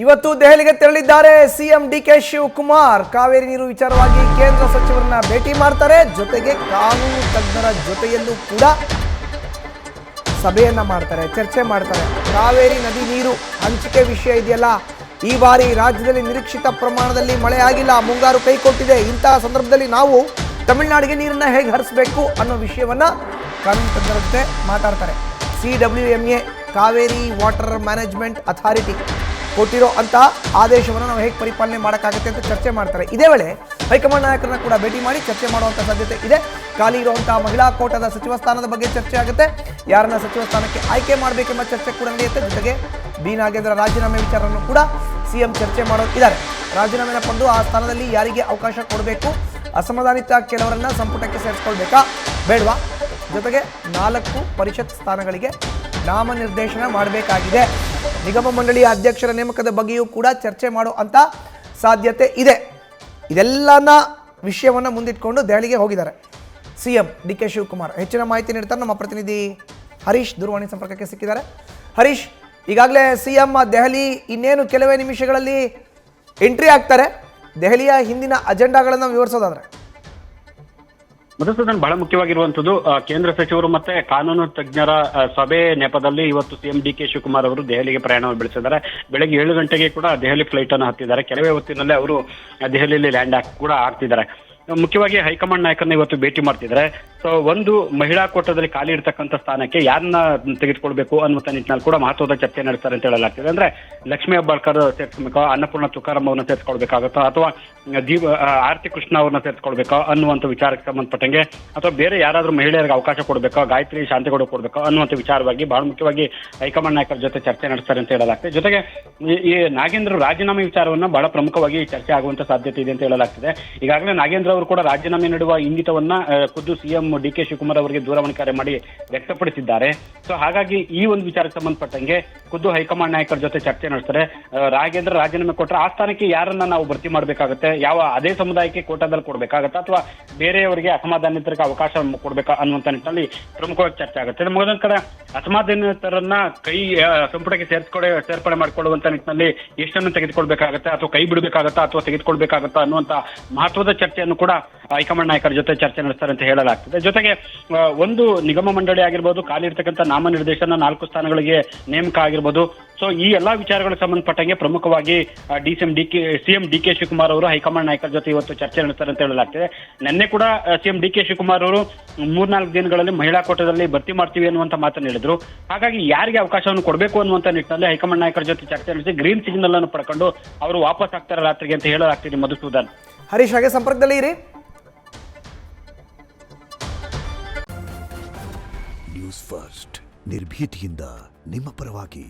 ಇವತ್ತು ದೆಹಲಿಗೆ ತೆರಳಿದ್ದಾರೆ ಸಿಎಂ ಡಿಕೆ ಶಿವಕುಮಾರ್. ಕಾವೇರಿ ನೀರು ವಿಚಾರವಾಗಿ ಕೇಂದ್ರ ಸಚಿವರನ್ನ ಭೇಟಿ ಮಾಡ್ತಾರೆ. ಜೊತೆಗೆ ಕಾನೂನು ತಜ್ಞರ ಜೊತೆಯಲ್ಲೂ ಕೂಡ ಸಭೆಯನ್ನ ಮಾಡ್ತಾರೆ, ಚರ್ಚೆ ಮಾಡ್ತಾರೆ. ಕಾವೇರಿ ನದಿ ನೀರು ಹಂಚಿಕೆ ವಿಷಯ ಇದೆಯಲ್ಲ, ಈ ಬಾರಿ ರಾಜ್ಯದಲ್ಲಿ ನಿರೀಕ್ಷಿತ ಪ್ರಮಾಣದಲ್ಲಿ ಮಳೆ ಆಗಿಲ್ಲ, ಮುಂಗಾರು ಕೈಕೊಟ್ಟಿದೆ. ಇಂತಹ ಸಂದರ್ಭದಲ್ಲಿ ನಾವು ತಮಿಳುನಾಡಿಗೆ ನೀರನ್ನ ಹೇಗೆ ಹರಿಸಬೇಕು ಅನ್ನೋ ವಿಷಯವನ್ನ ಕಾನೂನು ತಜ್ಞರ ಜೊತೆ ಮಾತಾಡ್ತಾರೆ. CWMA Kaveri water management authority ಕೊಟ್ಟಿರೋ ಅಂತ ಆದೇಶವನ್ನು ನಾವು ಹೇಗೆ ಪರಿಪಾಲನೆ ಮಾಡೋಕ್ಕಾಗುತ್ತೆ ಅಂತ ಚರ್ಚೆ ಮಾಡ್ತಾರೆ. ಇದೇ ವೇಳೆ ಹೈಕಮಾಂಡ್ ನಾಯಕರನ್ನ ಕೂಡ ಭೇಟಿ ಮಾಡಿ ಚರ್ಚೆ ಮಾಡುವಂಥ ಸಾಧ್ಯತೆ ಇದೆ. ಖಾಲಿ ಇರುವಂತಹ ಮಹಿಳಾ ಕೋಟಾದ ಸಚಿವ ಸ್ಥಾನದ ಬಗ್ಗೆ ಚರ್ಚೆ ಆಗುತ್ತೆ. ಯಾರನ್ನ ಸಚಿವ ಸ್ಥಾನಕ್ಕೆ ಆಯ್ಕೆ ಮಾಡಬೇಕೆಂಬ ಚರ್ಚೆ ಕೂಡ ನಡೆಯುತ್ತೆ. ಜೊತೆಗೆ ಬಿ ನಾಗೇಂದ್ರ ರಾಜೀನಾಮೆ ವಿಚಾರವನ್ನು ಕೂಡ ಸಿಎಂ ಚರ್ಚೆ ಮಾಡೋದಿದ್ದಾರೆ. ರಾಜೀನಾಮೆನ ಪಡೆದು ಆ ಸ್ಥಾನದಲ್ಲಿ ಯಾರಿಗೆ ಅವಕಾಶ ಕೊಡಬೇಕು, ಅಸಮಾಧಾನಿತ ಕೆಲವರನ್ನ ಸಂಪುಟಕ್ಕೆ ಸೇರಿಸ್ಕೊಳ್ಬೇಕಾ ಬೇಡವಾ, ಜೊತೆಗೆ 4 ಪರಿಷತ್ ಸ್ಥಾನಗಳಿಗೆ ನಾಮನಿರ್ದೇಶನ ಮಾಡಬೇಕಾಗಿದೆ. ನಿಗಮ ಮಂಡಳಿಯ ಅಧ್ಯಕ್ಷರ ನೇಮಕದ ಬಗ್ಗೆಯೂ ಕೂಡ ಚರ್ಚೆ ಮಾಡೋ ಅಂತ ಸಾಧ್ಯತೆ ಇದೆ. ಇದೆಲ್ಲನ ವಿಷಯವನ್ನು ಮುಂದಿಟ್ಕೊಂಡು ದೆಹಲಿಗೆ ಹೋಗಿದ್ದಾರೆ ಸಿಎಂ ಡಿಕೆ ಶಿವಕುಮಾರ್. ಹೆಚ್ಚಿನ ಮಾಹಿತಿ ನೀಡ್ತಾರೆ ನಮ್ಮ ಪ್ರತಿನಿಧಿ ಹರೀಶ್ ದೂರವಾಣಿ ಸಂಪರ್ಕಕ್ಕೆ ಸಿಕ್ಕಿದ್ದಾರೆ. ಹರೀಶ್, ಈಗಾಗಲೇ ಸಿಎಂ ದೆಹಲಿ ಇನ್ನೇನು ಕೆಲವೇ ನಿಮಿಷಗಳಲ್ಲಿ ಎಂಟ್ರಿ ಆಗ್ತಾರೆ. ದೆಹಲಿಯ ಹಿಂದಿನ ಅಜೆಂಡಾಗಳನ್ನು ವಿವರಿಸೋದಾದ್ರೆ ಮಧುಸೂದನ್, ಬಹಳ ಮುಖ್ಯವಾಗಿರುವಂತದ್ದು ಕೇಂದ್ರ ಸಚಿವರು ಮತ್ತೆ ಕಾನೂನು ತಜ್ಞರ ಸಭೆ ನೆಪದಲ್ಲಿ ಇವತ್ತು ಸಿಎಂ ಡಿಕೆ ಶಿವಕುಮಾರ್ ಅವರು ದೆಹಲಿಗೆ ಪ್ರಯಾಣವನ್ನು ಬೆಳೆಸಿದ್ದಾರೆ. ಬೆಳಗ್ಗೆ 7 ಗಂಟೆಗೆ ಕೂಡ ದೆಹಲಿ ಫ್ಲೈಟ್ ಅನ್ನು ಹತ್ತಿದ್ದಾರೆ. ಕೆಲವೇ ಹೊತ್ತಿನಲ್ಲೇ ಅವರು ದೆಹಲಿಯಲ್ಲಿ ಲ್ಯಾಂಡ್ ಕೂಡ ಆಗ್ತಿದ್ದಾರೆ. ಮುಖ್ಯವಾಗಿ ಹೈಕಮಾಂಡ್ ನಾಯಕರನ್ನ ಇವತ್ತು ಭೇಟಿ ಮಾಡ್ತಿದ್ದಾರೆ. ಸೊ ಒಂದು ಮಹಿಳಾ ಕೋಟಾದಲ್ಲಿ ಖಾಲಿ ಇರತಕ್ಕಂಥ ಸ್ಥಾನಕ್ಕೆ ಯಾರನ್ನ ತೆಗೆದುಕೊಳ್ಬೇಕು ಅನ್ನುವಂಥ ನಿಟ್ಟಿನಲ್ಲಿ ಕೂಡ ಮಹತ್ವದ ಚರ್ಚೆ ನಡೆಸ್ತಾರೆ ಅಂತ ಹೇಳಲಾಗ್ತಿದೆ. ಅಂದ್ರೆ ಲಕ್ಷ್ಮೀ ಹೆಬ್ಬಾಳ್ಕರ್ ಸೇರಿಸ್ಕೊಳ್ಬೇಕಾ, ಅನ್ನಪೂರ್ಣ ತುಕಾರಾಮ್ ಅವ್ರನ್ನ ಸೇರಿಸ್ಕೊಳ್ಬೇಕಾಗುತ್ತೋ, ಅಥವಾ ಆರತಿ ಕೃಷ್ಣ ಅವ್ರನ್ನ ಸೇರಿಸ್ಕೊಳ್ಬೇಕಾ ಅನ್ನುವಂಥ ವಿಚಾರಕ್ಕೆ ಸಂಬಂಧಪಟ್ಟಂಗೆ, ಅಥವಾ ಬೇರೆ ಯಾರಾದ್ರೂ ಮಹಿಳೆಯರಿಗೆ ಅವಕಾಶ ಕೊಡಬೇಕಾ, ಗಾಯತ್ರಿ ಶಾಂತಿಗೌಡ ಕೊಡಬೇಕಾ ಅನ್ನುವಂಥ ವಿಚಾರವಾಗಿ ಬಹಳ ಮುಖ್ಯವಾಗಿ ಹೈಕಮಾಂಡ್ ನಾಯಕರ ಜೊತೆ ಚರ್ಚೆ ನಡೆಸ್ತಾರೆ ಅಂತ ಹೇಳಲಾಗ್ತದೆ. ಜೊತೆಗೆ ಈ ನಾಗೇಂದ್ರ ರಾಜೀನಾಮೆ ವಿಚಾರವನ್ನ ಬಹಳ ಪ್ರಮುಖವಾಗಿ ಚರ್ಚೆ ಆಗುವಂತ ಸಾಧ್ಯತೆ ಇದೆ ಅಂತ ಹೇಳಲಾಗ್ತಿದೆ. ಈಗಾಗಲೇ ನಾಗೇಂದ್ರ ಅವರು ಕೂಡ ರಾಜೀನಾಮೆ ನೀಡುವ ಇಂಗಿತವನ್ನ ಖುದ್ದು ಸಿಎಂ ಡಿಕೆ ಶಿವಕುಮಾರ್ ಅವರಿಗೆ ದೂರವಾಣಿ ಕರೆ ಮಾಡಿ ವ್ಯಕ್ತಪಡಿಸಿದ್ದಾರೆ. ಸೊ ಹಾಗಾಗಿ ಈ ಒಂದು ವಿಚಾರಕ್ಕೆ ಸಂಬಂಧಪಟ್ಟಂಗೆ ಖುದ್ದು ಹೈಕಮಾಂಡ್ ನಾಯಕರ ಜೊತೆ ಚರ್ಚೆ ನಡೆಸ್ತಾರೆ. ನಾಗೇಂದ್ರ ರಾಜೀನಾಮೆ ಕೊಟ್ಟರೆ ಆ ಸ್ಥಾನಕ್ಕೆ ಯಾರನ್ನ ನಾವು ಭರ್ತಿ ಮಾಡಬೇಕಾಗುತ್ತೆ, ಯಾವ ಅದೇ ಸಮುದಾಯಕ್ಕೆ ಕೋಟಾದಲ್ಲಿ ಕೊಡಬೇಕಾಗತ್ತಾ ಅಥವಾ ಬೇರೆಯವರಿಗೆ ಅಸಮಾಧಾನಿತರಿಗೆ ಅವಕಾಶ ಕೊಡಬೇಕಾ ಅನ್ನುವಂಥ ನಿಟ್ಟಿನಲ್ಲಿ ಪ್ರಮುಖವಾಗಿ ಚರ್ಚೆ ಆಗುತ್ತೆ. ಮೊದಲ ಕಡೆ ಅಸಮಾಧಾನಿತರನ್ನ ಸಂಪುಟಕ್ಕೆ ಸೇರ್ಪಡೆ ಮಾಡಿಕೊಳ್ಳುವಂತ ನಿಟ್ಟಿನಲ್ಲಿ ಎಷ್ಟನ್ನು ತೆಗೆದುಕೊಳ್ಬೇಕಾಗತ್ತೆ, ಅಥವಾ ಕೈ ಬಿಡಬೇಕಾಗತ್ತಾ ಅಥವಾ ತೆಗೆದುಕೊಳ್ಬೇಕಾಗತ್ತಾ ಅನ್ನುವಂತ ಮಹತ್ವದ ಚರ್ಚೆಯನ್ನು ಕೂಡ ಹೈಕಮಾಂಡ್ ನಾಯಕರ ಜೊತೆ ಚರ್ಚೆ ನಡೆಸ್ತಾರೆ ಅಂತ ಹೇಳಲಾಗ್ತದೆ. ಜೊತೆಗೆ ಒಂದು ನಿಗಮ ಮಂಡಳಿ ಆಗಿರ್ಬೋದು, ಖಾಲಿ ಇರ್ತಕ್ಕಂಥ ನಾಮನಿರ್ದೇಶನ 4 ಸ್ಥಾನಗಳಿಗೆ ನೇಮಕ ಆಗಿರ್ಬೋದು. ಸೊ ಈ ಎಲ್ಲಾ ವಿಚಾರಗಳಿಗೆ ಸಂಬಂಧಪಟ್ಟಂಗೆ ಪ್ರಮುಖವಾಗಿ ಸಿಎಂ ಡಿಕೆ ಶಿವಕುಮಾರ್ ಅವರು ಹೈಕಮಾಂಡ್ ನಾಯಕರ ಜೊತೆ ಇವತ್ತು ಚರ್ಚೆ ನಡೆಸ್ತಾರೆ ಅಂತ ಹೇಳಲಾಗ್ತದೆ. ನಿನ್ನೆ ಕೂಡ ಸಿಎಂ ಡಿಕೆ ಶಿವಕುಮಾರ್ ಅವರು 3-4 ದಿನಗಳಲ್ಲಿ ಮಹಿಳಾ ಕೋಟಾದಲ್ಲಿ ಭರ್ತಿ ಮಾಡ್ತೀವಿ ಅನ್ನುವಂತ ಮಾತನ್ನು ಹೇಳಿದ್ರು. ಹಾಗಾಗಿ ಯಾರಿಗೆ ಅವಕಾಶವನ್ನು ಕೊಡಬೇಕು ಅನ್ನುವಂತ ನಿಟ್ಟಿನಲ್ಲಿ ಹೈಕಮಾಂಡ್ ನಾಯಕರ ಜೊತೆ ಚರ್ಚೆ ನಡೆಸಿ ಗ್ರೀನ್ ಸಿಗ್ನಲ್ ಅನ್ನು ಪಡ್ಕೊಂಡು ಅವರು ವಾಪಸ್ ಆಗ್ತಾರೆ ರಾತ್ರಿಗೆ ಅಂತ ಹೇಳಲಾಗ್ತಿದೆ. ಮಧುಸೂದನ್, ಹರೀಶ್, ಹಾಗೆ ಸಂಪರ್ಕದಲ್ಲಿ ಇರಿ. ನ್ಯೂಸ್ ಫಸ್ಟ್ ನಿರ್ಭೀತಿಯಿಂದ ನಿಮ್ಮ ಪರವಾಗಿ.